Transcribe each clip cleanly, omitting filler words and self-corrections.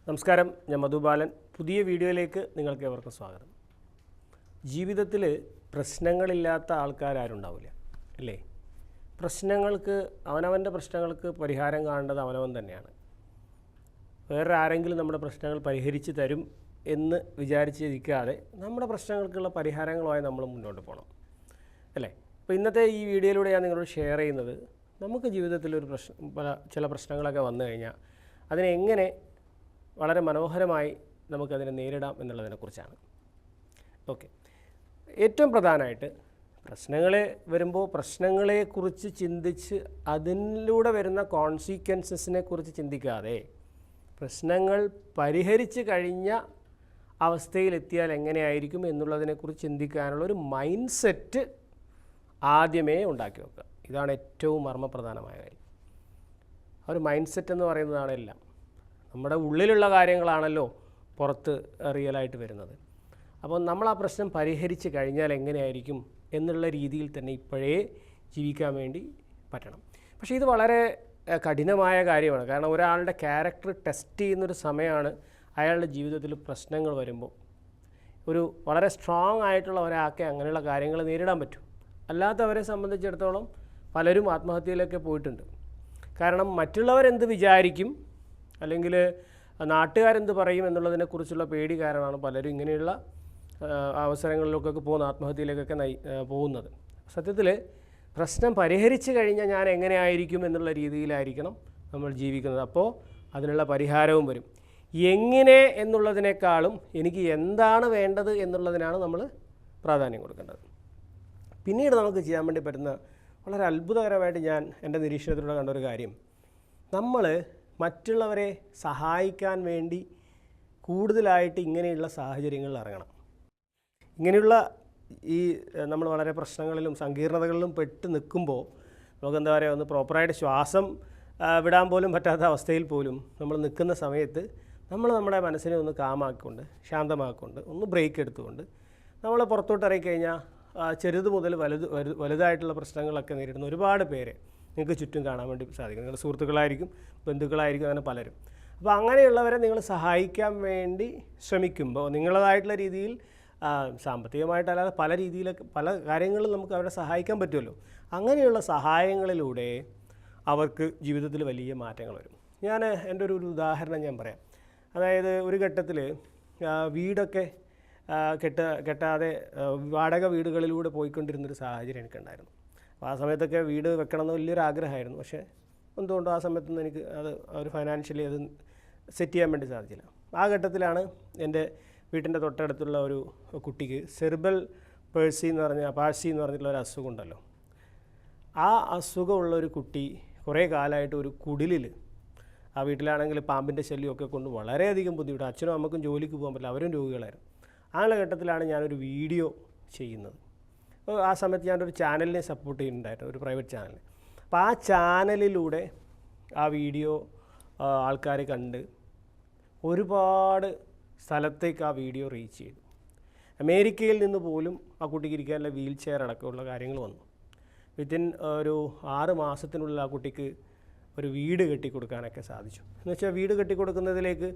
നമസ്കാരം, ഞാൻ മധുബാലൻ. പുതിയ വീഡിയോയിലേക്ക് നിങ്ങൾക്ക് ഏവർക്കും സ്വാഗതം. ജീവിതത്തിൽ പ്രശ്നങ്ങളില്ലാത്ത ആൾക്കാരുണ്ടാവില്ല അല്ലേ? അവനവൻ്റെ പ്രശ്നങ്ങൾക്ക് പരിഹാരം കാണേണ്ടത് അവനവൻ തന്നെയാണ്. വേറെ ആരെങ്കിലും നമ്മുടെ പ്രശ്നങ്ങൾ പരിഹരിച്ച് തരും എന്ന് വിചാരിച്ചിരിക്കാതെ നമ്മുടെ പ്രശ്നങ്ങൾക്കുള്ള പരിഹാരങ്ങളുമായി നമ്മൾ മുന്നോട്ട് പോകണം അല്ലേ? അപ്പോൾ ഇന്നത്തെ ഈ വീഡിയോയിലൂടെ ഞാൻ നിങ്ങളോട് ഷെയർ ചെയ്യുന്നത്, നമുക്ക് ജീവിതത്തിൽ ചില പ്രശ്നങ്ങളൊക്കെ വന്നു കഴിഞ്ഞാൽ അതിനെ എങ്ങനെ വളരെ മനോഹരമായി നമുക്കതിനെ നേരിടാം എന്നുള്ളതിനെക്കുറിച്ചാണ്. ഓക്കെ, ഏറ്റവും പ്രധാനമായിട്ട് പ്രശ്നങ്ങൾ വരുമ്പോൾ പ്രശ്നങ്ങളെക്കുറിച്ച് ചിന്തിച്ച് അതിലൂടെ വരുന്ന കോൺസിക്വൻസസിനെ കുറിച്ച് ചിന്തിക്കാതെ പ്രശ്നങ്ങൾ പരിഹരിച്ച് കഴിഞ്ഞ അവസ്ഥയിലെത്തിയാൽ എങ്ങനെയായിരിക്കും എന്നുള്ളതിനെക്കുറിച്ച് ചിന്തിക്കാനുള്ളൊരു മൈൻഡ് സെറ്റ് ആദ്യമേ ഉണ്ടാക്കി വെക്കുക. ഇതാണ് ഏറ്റവും മർമ്മപ്രധാനമായ കാര്യം. ആ ഒരു മൈൻഡ് സെറ്റ് എന്ന് പറയുന്നതാണ് എല്ലാം. നമ്മുടെ ഉള്ളിലുള്ള കാര്യങ്ങളാണല്ലോ പുറത്ത് റിയലായിട്ട് വരുന്നത്. അപ്പോൾ നമ്മൾ ആ പ്രശ്നം പരിഹരിച്ച് കഴിഞ്ഞാൽ എങ്ങനെയായിരിക്കും എന്നുള്ള രീതിയിൽ തന്നെ ഇപ്പോഴേ ജീവിക്കാൻ വേണ്ടി പറ്റണം. പക്ഷേ ഇത് വളരെ കഠിനമായ കാര്യമാണ്. കാരണം ഒരാളുടെ ക്യാരക്ടർ ടെസ്റ്റ് ചെയ്യുന്നൊരു സമയമാണ് അയാളുടെ ജീവിതത്തിൽ പ്രശ്നങ്ങൾ വരുമ്പോൾ. വളരെ സ്ട്രോങ് ആയിട്ടുള്ള ഒരാൾക്ക് അങ്ങനെയുള്ള കാര്യങ്ങൾ നേരിടാൻ പറ്റും. അല്ലാത്തവരെ സംബന്ധിച്ചിടത്തോളം പലരും ആത്മഹത്യയിലൊക്കെ പോയിട്ടുണ്ട്. കാരണം മറ്റുള്ളവരെന്ത് വിചാരിക്കും അല്ലെങ്കിൽ നാട്ടുകാരെന്ത് പറയും എന്നുള്ളതിനെക്കുറിച്ചുള്ള പേടി കാരണമാണ് പലരും ഇങ്ങനെയുള്ള അവസരങ്ങളിലേക്കൊക്കെ ആത്മഹത്യയിലേക്കൊക്കെ പോകുന്നത്. സത്യത്തിൽ പ്രശ്നം പരിഹരിച്ച് കഴിഞ്ഞാൽ ഞാൻ എങ്ങനെയായിരിക്കും എന്നുള്ള രീതിയിലായിരിക്കണം നമ്മൾ ജീവിക്കുന്നത്. അപ്പോൾ അതിനുള്ള പരിഹാരവും വരും. എങ്ങനെ എന്നുള്ളതിനേക്കാളും എനിക്ക് എന്താണ് വേണ്ടത് എന്നുള്ളതിനാണ് നമ്മൾ പ്രാധാന്യം കൊടുക്കേണ്ടത്. പിന്നീട് നമുക്ക് ചെയ്യാൻ വേണ്ടി പറ്റുന്ന വളരെ അത്ഭുതകരമായിട്ട് ഞാൻ എൻ്റെ നിരീക്ഷണത്തിലൂടെ കണ്ടൊരു കാര്യം, നമ്മൾ മറ്റുള്ളവരെ സഹായിക്കാൻ വേണ്ടി കൂടുതലായിട്ട് ഇങ്ങനെയുള്ള സാഹചര്യങ്ങളിൽ ഇറങ്ങണം. ഇങ്ങനെയുള്ള നമ്മൾ വളരെ പ്രശ്നങ്ങളിലും സങ്കീർണതകളിലും പെട്ട് നിൽക്കുമ്പോൾ നമുക്കെന്താ പറയുക, ഒന്ന് പ്രോപ്പറായിട്ട് ശ്വാസം വിടാൻ പോലും പറ്റാത്ത അവസ്ഥയിൽ പോലും നമ്മൾ നിൽക്കുന്ന സമയത്ത് നമ്മുടെ മനസ്സിനെ ഒന്ന് കാമാക്കിക്കൊണ്ട് ശാന്തമാക്കിക്കൊണ്ട് ഒന്ന് ബ്രേക്ക് എടുത്തുകൊണ്ട് നമ്മൾ പുറത്തോട്ട് ഇറങ്ങിക്കഴിഞ്ഞാൽ ചെറുത് മുതൽ വലുതായിട്ടുള്ള പ്രശ്നങ്ങളൊക്കെ നേരിടുന്ന ഒരുപാട് പേരെ നിങ്ങൾക്ക് ചുറ്റും കാണാൻ വേണ്ടി സാധിക്കും. നിങ്ങളുടെ സുഹൃത്തുക്കളായിരിക്കും, ബന്ധുക്കളായിരിക്കും, അങ്ങനെ പലരും. അപ്പോൾ അങ്ങനെയുള്ളവരെ നിങ്ങൾ സഹായിക്കാൻ വേണ്ടി ശ്രമിക്കുമ്പോൾ നിങ്ങളതായിട്ടുള്ള രീതിയിൽ സാമ്പത്തികമായിട്ടല്ലാതെ പല രീതിയിലൊക്കെ പല കാര്യങ്ങളും നമുക്ക് അവരെ സഹായിക്കാൻ പറ്റുമല്ലോ. അങ്ങനെയുള്ള സഹായങ്ങളിലൂടെ അവർക്ക് ജീവിതത്തിൽ വലിയ മാറ്റങ്ങൾ വരും. എൻ്റെ ഒരു ഉദാഹരണം ഞാൻ പറയാം. അതായത് ഒരു ഘട്ടത്തിൽ വീടൊക്കെ കെട്ടാതെ വാടക വീടുകളിലൂടെ പോയിക്കൊണ്ടിരുന്നൊരു സാഹചര്യം എനിക്കുണ്ടായിരുന്നു. അപ്പോൾ ആ സമയത്തൊക്കെ വീട് വെക്കണമെന്ന് വലിയൊരു ആഗ്രഹമായിരുന്നു. പക്ഷേ എന്തുകൊണ്ടോ ആ സമയത്തൊന്നും എനിക്ക് ഒരു ഫൈനാൻഷ്യലി അത് സെറ്റ് ചെയ്യാൻ വേണ്ടി സാധിച്ചില്ല. ആ ഘട്ടത്തിലാണ് എൻ്റെ വീട്ടിൻ്റെ തൊട്ടടുത്തുള്ള ഒരു കുട്ടിക്ക് സെറിബ്രൽ പാൾസി എന്ന് പറഞ്ഞിട്ടുള്ള ഒരു അസുഖം ഉണ്ടല്ലോ. ആ അസുഖമുള്ളൊരു കുട്ടി കുറേ കാലമായിട്ട് ഒരു കുടിലിൽ, ആ വീട്ടിലാണെങ്കിൽ പാമ്പിൻ്റെ ശല്യമൊക്കെ കൊണ്ട് വളരെയധികം ബുദ്ധിമുട്ട്. അച്ഛനും അമ്മക്കും ജോലിക്ക് പോകാൻ പറ്റില്ല, അവരും രോഗികളായിരുന്നു. ആ ഘട്ടത്തിലാണ് ഞാനൊരു വീഡിയോ ചെയ്യുന്നത്. ആ സമയത്ത് ഞാനൊരു ചാനലിനെ സപ്പോർട്ട് ചെയ്യുന്നുണ്ടായിരുന്നു, ഒരു പ്രൈവറ്റ് ചാനൽ. അപ്പോൾ ആ ചാനലിലൂടെ ആ വീഡിയോ ആൾക്കാർ കണ്ട് ഒരുപാട് സ്ഥലത്തേക്ക് ആ വീഡിയോ റീച്ച് ചെയ്തു. അമേരിക്കയിൽ നിന്ന് പോലും ആ കുട്ടിക്ക് ഇരിക്കാനുള്ള വീൽ ചെയർ അടക്കമുള്ള കാര്യങ്ങൾ വന്നു. വിത്തിൻ ഒരു 6 മാസത്തിനുള്ളിൽ ആ കുട്ടിക്ക് ഒരു വീട് കെട്ടിക്കൊടുക്കാനൊക്കെ സാധിച്ചു. എന്നുവെച്ചാൽ വീട് കെട്ടിക്കൊടുക്കുന്നതിലേക്ക്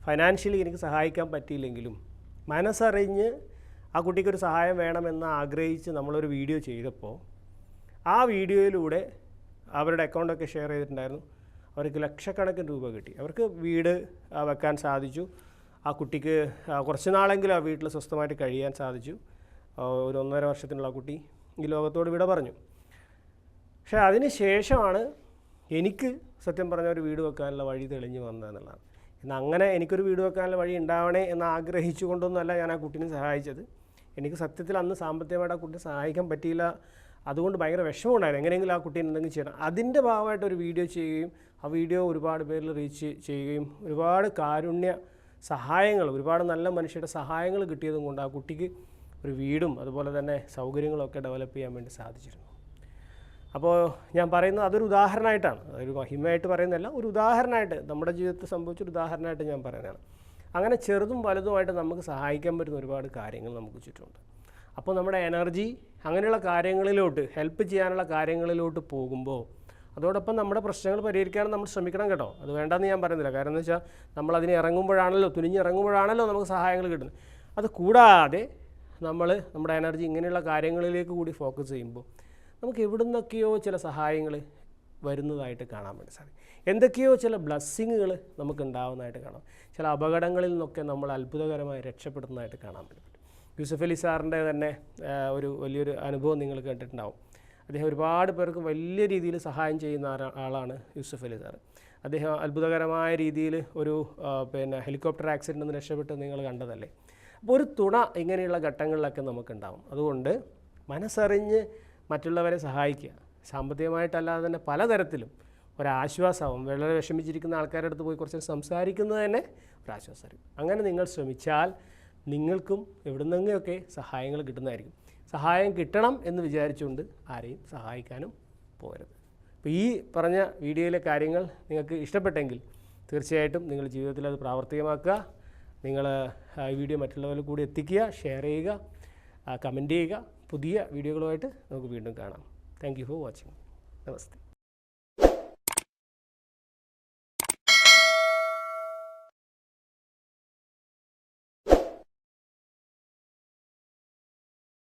ഫൈനാൻഷ്യലി എനിക്ക് സഹായിക്കാൻ പറ്റിയില്ലെങ്കിലും മനസ്സറിഞ്ഞ് ആ കുട്ടിക്കൊരു സഹായം വേണമെന്ന് ആഗ്രഹിച്ച് നമ്മളൊരു വീഡിയോ ചെയ്തപ്പോൾ ആ വീഡിയോയിലൂടെ അവരുടെ അക്കൗണ്ടൊക്കെ ഷെയർ ചെയ്തിട്ടുണ്ടായിരുന്നു. അവർക്ക് ലക്ഷക്കണക്കിന് രൂപ കിട്ടി. അവർക്ക് വീട് വെക്കാൻ സാധിച്ചു. ആ കുട്ടിക്ക് കുറച്ച് നാളെങ്കിലും ആ വീട്ടിൽ സ്വസ്ഥമായിട്ട് കഴിയാൻ സാധിച്ചു. ഒരു 1.5 വർഷത്തിനുള്ള ആ കുട്ടി ഈ ലോകത്തോട് വിട പറഞ്ഞു. പക്ഷേ അതിന് ശേഷമാണ് എനിക്ക് സത്യം പറഞ്ഞ ഒരു വീട് വെക്കാനുള്ള വഴി തെളിഞ്ഞു വന്നതെന്നുള്ളതാണ്. എന്നാൽ അങ്ങനെ എനിക്കൊരു വീട് വെക്കാനുള്ള വഴി ഉണ്ടാവണേ എന്ന് ആഗ്രഹിച്ചു കൊണ്ടൊന്നുമല്ല ഞാൻ ആ കുട്ടീനെ സഹായിച്ചത്. എനിക്ക് സത്യത്തിൽ അന്ന് സാമ്പത്തികമായിട്ട് ആ കുട്ടിയെ സഹായിക്കാൻ പറ്റിയില്ല. അതുകൊണ്ട് ഭയങ്കര വിഷമമുണ്ടായിരുന്നു. എങ്ങനെയെങ്കിലും ആ കുട്ടീനെ എന്തെങ്കിലും ചെയ്യണം. അതിൻ്റെ ഭാഗമായിട്ട് ഒരു വീഡിയോ ചെയ്യുകയും ആ വീഡിയോ ഒരുപാട് പേരിൽ റീച്ച് ചെയ്യുകയും ഒരുപാട് കാരുണ്യ സഹായങ്ങൾ, ഒരുപാട് നല്ല മനുഷ്യരുടെ സഹായങ്ങൾ കിട്ടിയതും കൊണ്ട് ആ കുട്ടിക്ക് ഒരു വീടും അതുപോലെ തന്നെ സൗകര്യങ്ങളൊക്കെ ഡെവലപ്പ് ചെയ്യാൻ വേണ്ടി സാധിച്ചിരുന്നു. അപ്പോൾ ഞാൻ പറയുന്നത് അതൊരു ഉദാഹരണമായിട്ടാണ്, അതൊരു മഹിമയായിട്ട് പറയുന്നതല്ല, ഒരു ഉദാഹരണമായിട്ട് നമ്മുടെ ജീവിതത്തിൽ സംഭവിച്ചൊരു ഉദാഹരണമായിട്ട് ഞാൻ പറയുന്നതാണ്. അങ്ങനെ ചെറുതും വലുതുമായിട്ട് നമുക്ക് സഹായിക്കാൻ പറ്റുന്ന ഒരുപാട് കാര്യങ്ങൾ നമുക്ക് ചുറ്റുമുണ്ട്. അപ്പോൾ നമ്മുടെ എനർജി അങ്ങനെയുള്ള കാര്യങ്ങളിലോട്ട്, ഹെൽപ്പ് ചെയ്യാനുള്ള കാര്യങ്ങളിലോട്ട് പോകുമ്പോൾ അതോടൊപ്പം നമ്മുടെ പ്രശ്നങ്ങൾ പരിഹരിക്കാനും നമ്മൾ ശ്രമിക്കണം കേട്ടോ. അത് വേണ്ടെന്ന് ഞാൻ പറയുന്നില്ല. കാരണം എന്ന് വെച്ചാൽ നമ്മളതിന് ഇറങ്ങുമ്പോഴാണല്ലോ, തുനിഞ്ഞിറങ്ങുമ്പോഴാണല്ലോ നമുക്ക് സഹായങ്ങൾ കിട്ടുന്നത്. അത് കൂടാതെ നമ്മൾ നമ്മുടെ എനർജി ഇങ്ങനെയുള്ള കാര്യങ്ങളിലേക്ക് കൂടി ഫോക്കസ് ചെയ്യുമ്പോൾ നമുക്ക് എവിടെ നിന്നൊക്കെയോ ചില സഹായങ്ങൾ വരുന്നതായിട്ട് കാണാൻ വേണ്ടി സാധിക്കും. എന്തൊക്കെയോ ചില ബ്ലെസ്സിങ്ങുകൾ നമുക്ക് ഉണ്ടാകുന്നതായിട്ട് കാണാം. ചില അപകടങ്ങളിൽ നിന്നൊക്കെ നമ്മൾ അത്ഭുതകരമായി രക്ഷപ്പെടുന്നതായിട്ട് കാണാൻ പറ്റും. യൂസഫ് അലി സാറിൻ്റെ തന്നെ ഒരു വലിയൊരു അനുഭവം നിങ്ങൾ കേട്ടിട്ടുണ്ടാവും. അദ്ദേഹം ഒരുപാട് പേർക്ക് വലിയ രീതിയിൽ സഹായം ചെയ്യുന്ന ആളാണ് യൂസഫ് അലി സാർ. അദ്ദേഹം അത്ഭുതകരമായ രീതിയിൽ ഒരു ഹെലികോപ്റ്റർ ആക്സിഡൻറ്റിൽ നിന്ന് രക്ഷപ്പെട്ട് നിങ്ങൾ കണ്ടതല്ലേ. അപ്പോൾ ഒരു തുണ ഇങ്ങനെയുള്ള ഘട്ടങ്ങളിലൊക്കെ നമുക്കുണ്ടാവും. അതുകൊണ്ട് മനസ്സറിഞ്ഞ് മറ്റുള്ളവരെ സഹായിക്കുക, സാമ്പത്തികമായിട്ടല്ലാതെ തന്നെ പലതരത്തിലും ഒരാശ്വാസമാവും. വളരെ വിഷമിച്ചിരിക്കുന്ന ആൾക്കാരുടെ അടുത്ത് പോയി കുറച്ച് സംസാരിക്കുന്നത് തന്നെ ഒരാശ്വാസമായിരിക്കും. അങ്ങനെ നിങ്ങൾ ശ്രമിച്ചാൽ നിങ്ങൾക്കും എവിടെ നിന്നെങ്കിലുമൊക്കെ സഹായങ്ങൾ കിട്ടുന്നതായിരിക്കും. സഹായം കിട്ടണം എന്ന് വിചാരിച്ചുകൊണ്ട് ആരെയും സഹായിക്കാനും പോകരുത്. അപ്പോൾ ഈ പറഞ്ഞ വീഡിയോയിലെ കാര്യങ്ങൾ നിങ്ങൾക്ക് ഇഷ്ടപ്പെട്ടെങ്കിൽ തീർച്ചയായിട്ടും നിങ്ങൾ ജീവിതത്തിൽ അത് പ്രാവർത്തികമാക്കുക. നിങ്ങൾ ഈ വീഡിയോ മറ്റുള്ളവരിൽ കൂടി എത്തിക്കുക, ഷെയർ ചെയ്യുക, കമൻറ്റ് ചെയ്യുക. പുതിയ വീഡിയോകളുമായിട്ട് നമുക്ക് വീണ്ടും കാണാം. Thank you for watching. Namaste.